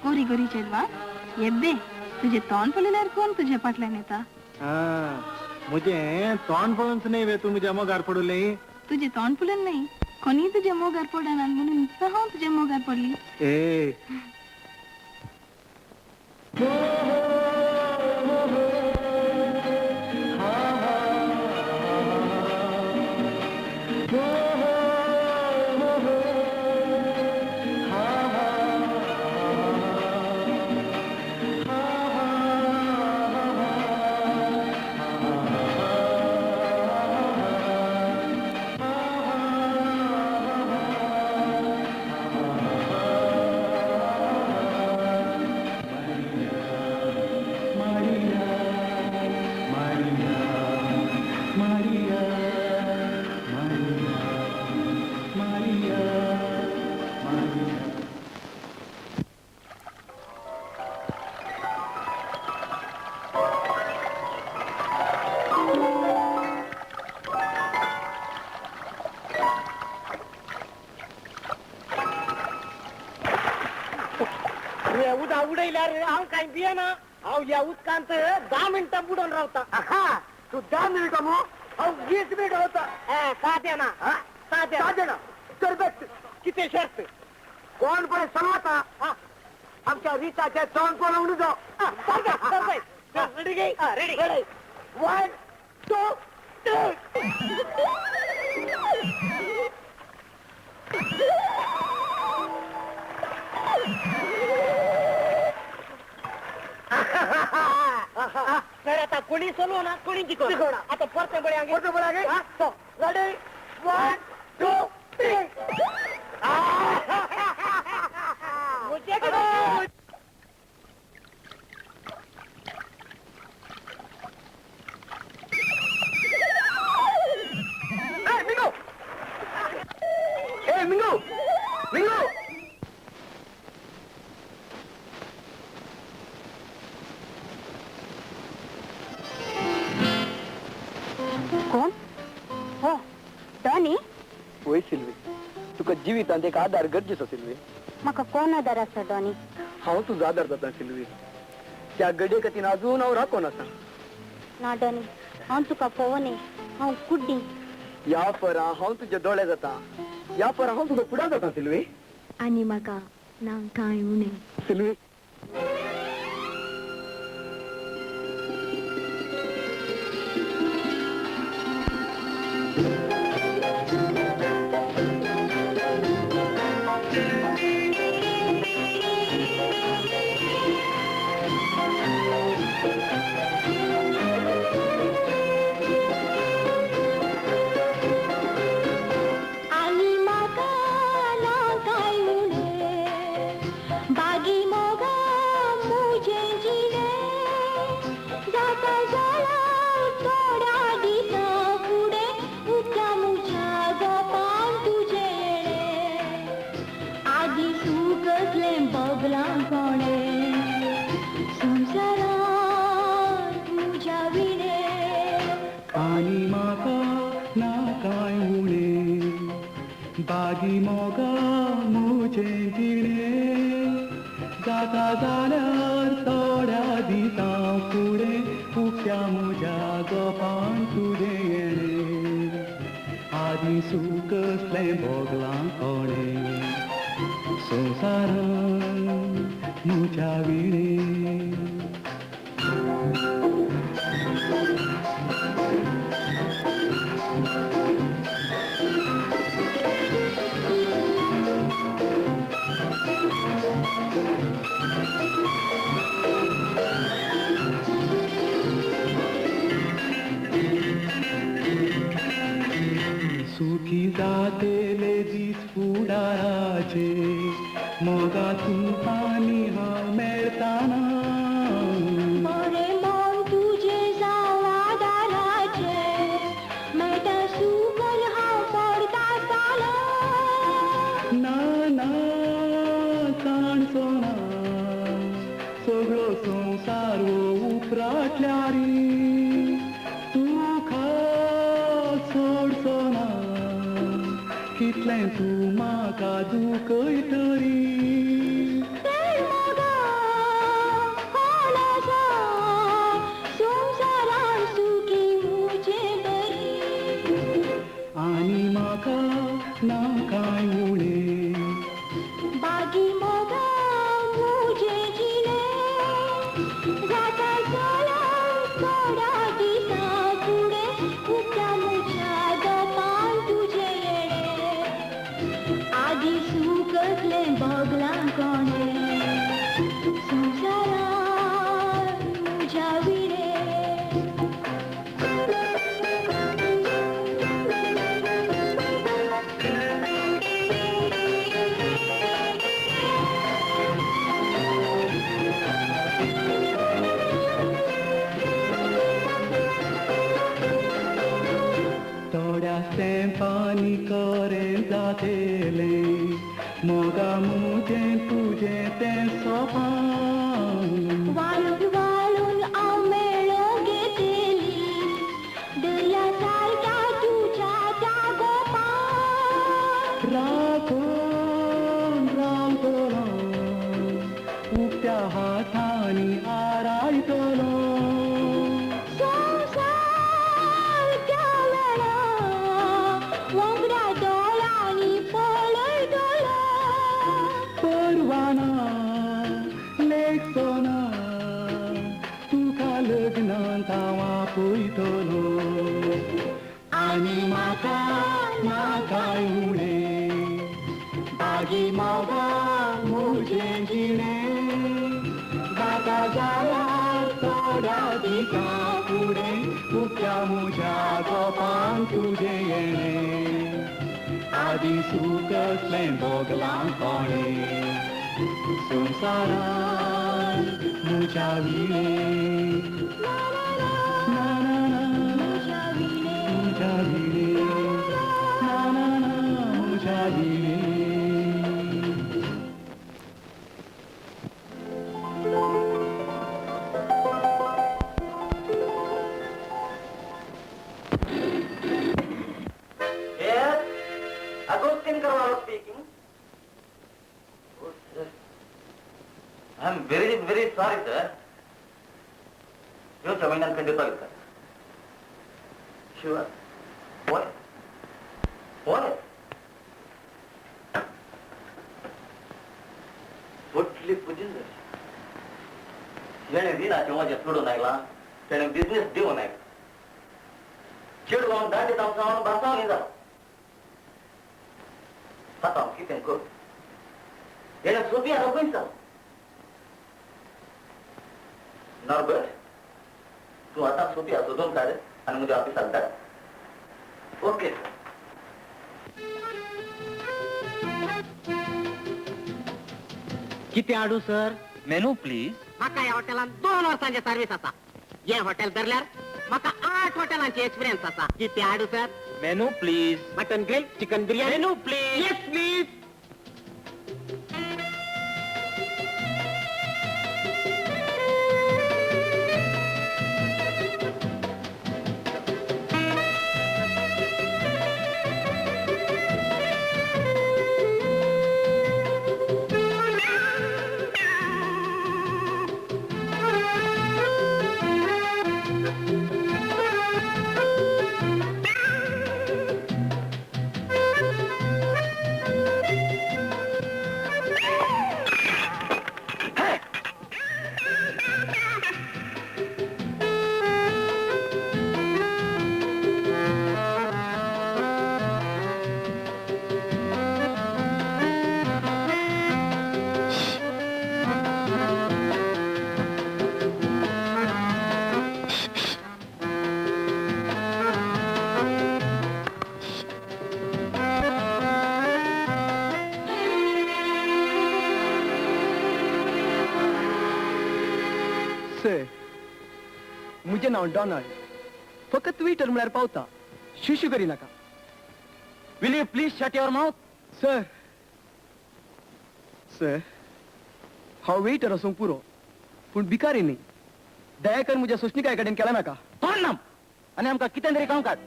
गोरी गोरी चेडवा येब्बे तुझे तोंड पळयल्यार कोण तुझे फाटल्यान येता मुझे तोंड पळोवनच नाही वे तू मुझे मोगार पडले तुझे तोंड पळोवन नाही कोणी तुझे मोगार पडना म्हणून हांव तुझे मोगार पडली ए उदा उडयल्यार हांव कांय भियेना हांव ह्या उदकांत 10 मिनटां बुडोवन रावता तू 10 मिनिटां मू हांव 20 मिनिट रावता सादेना सादेना सरबत कितें शर्त कोण पळय सांगता आमच्या रिताचे तोंड पळोवन उजो रेडी रेडी 1 2 तर आता कोणी चलव ना कोणी जिखवणार आता परते बळे आगे रेडी 1 2 3 मिंगू ए मिंगू मिंगू कोण हो डॉनी वय सिल्वी तुका जिवितांत एक आधार गरजेचो सिल्वी म्हाका कोण आदार आसा डॉनी हांव तुजो आधार जाता सिल्वी त्या गडे खातीर अजून हांव राखोन आसा ना डॉनी हांव तुका पळोवनी हांव कुड्डी ह्या फरा हांव तुजे दोळे जाता ह्या फरा हांव तुजो फुडार जाता सिल्वी आनी म्हाका ना कांय उणें सिल्वी बागी मोगा मुझे जिणे जाता जाल्यार थोड्या दिसा फुडें उक्त्या म्हज्या गोपान तुजें येणें आदी सूख कसलें भोगलां कोणें संवसारान म्हज्या विणे सुखी जातेले दीस फुडाराचे मोगा तूं आनी हांव मेळटाना बरें मन तुजें जावादाराचे मेळटा सुगल हांव पडटा आसतालो ना ना जाणचो ना सगळो संवसार वो उपरांतल्यारी तूं खास सोडचो ना कितलें तूं म्हाका दुखय तरी तें म्हाका हातांनी आरायतलो संसार केलेला वांगडा दोळ्यांनी पळयतलो परवाना लेखसोना तुका लग्नांत हांव आपयतलो आनी म्हाका नाकाय उणें बागी मागा म्हजें जिणें जाता जाल्यार थोड्या दिसां फुडें उक्त्या म्हज्या गोपान तुजें येणें आदी सूख कसलें भोगलां कोणें संवसारान म्हज्या विणें ना ना ना म्हज्या विणें ना ना ना म्हज्या विणें Agustin Carvalho speaking. Oh, sir. I am very sorry, sir. You have to control, sir. Sure. What? What? Totally Pujinder. When you are going to do Naila, then business do Naila. Should want that is also Basang is up. Patang kita yang kau, yang Sophia apa itu? Norbert, tu atas Sophia sodom kare, anu muda api santai. Okay. किती आडू sir Menu please. म्हाका ह्या हॉटेलान 2 वर्सांचे service आसा हे hotel धरल्यार म्हाका 8 हॉटेलांची experience आसा किती आडू sir Menu please. Mutton grill chicken biryani Menu please. Yes please मुझे नाव डॉनाल्ड फकत ट्विटर म्हळ्यार पावता शिशू करी नाका Will you please shut your mouth? Sir sir हांव वेटर असूंक पुरो पूण भिकारी न्ही दया कर म्हज्या सोशणिकाय कडेन केला नाका तोंड नाम आणि आमकां कितें तरी काम काड.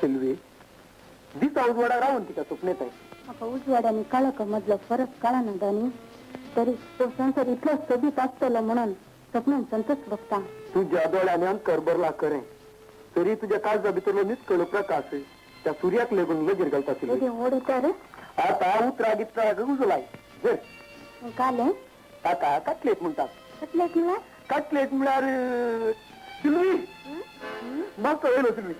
सिल्वी दिसा उजवाडा रावून तिका स्वप्न येताय म्हाका उजवाड्यानी काळोखा मदलो फरक कळना दानी तरी तो संसार इतलो सोबीत आसतलो म्हणून सपनान संतोष बघता तुझ्या दोळ्याने अंतर भरला करें तरी तुझ्या काळजा भितरलो निष्कळ प्रकाश त्या सूर्याक लेगून वजीर घालता सिल्वी ओडता रे आता उतरा गितरा गुजलाय काले आता कटलेट म्हणतात कटलेट म्हळ्यार कटलेट म्हळ्यार सिल्वी मस्त येलो सिल्वी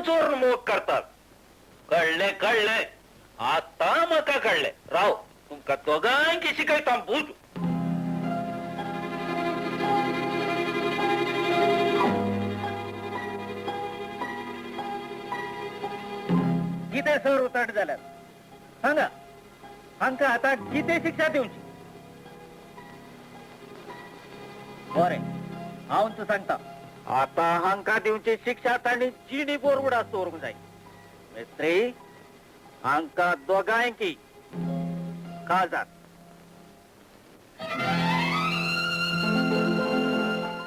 चोर मोग करतात. कळले कळले आता म्हाका कळले. राव तुमका दोगांयकी शिकयता बूज. कितें सर उतट जाल्यार सांगा हांकां आतां कितें शिक्षा दिवची. बरे हांव तू सांगता आता हांका दिवची शिक्षा ताणी जिणी बोरवडा सोरूंक जाय मिस्त्री हांका दोगांयकी काळजात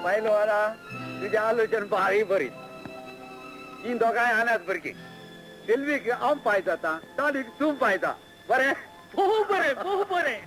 पाहिलं वाला तुझे आलोचन भारी बरीच तीन दोघांय आल्याच बरकी सिल्वीक आम पाहिजे आता तालीक तूम पाहिजा बरे बहु बरे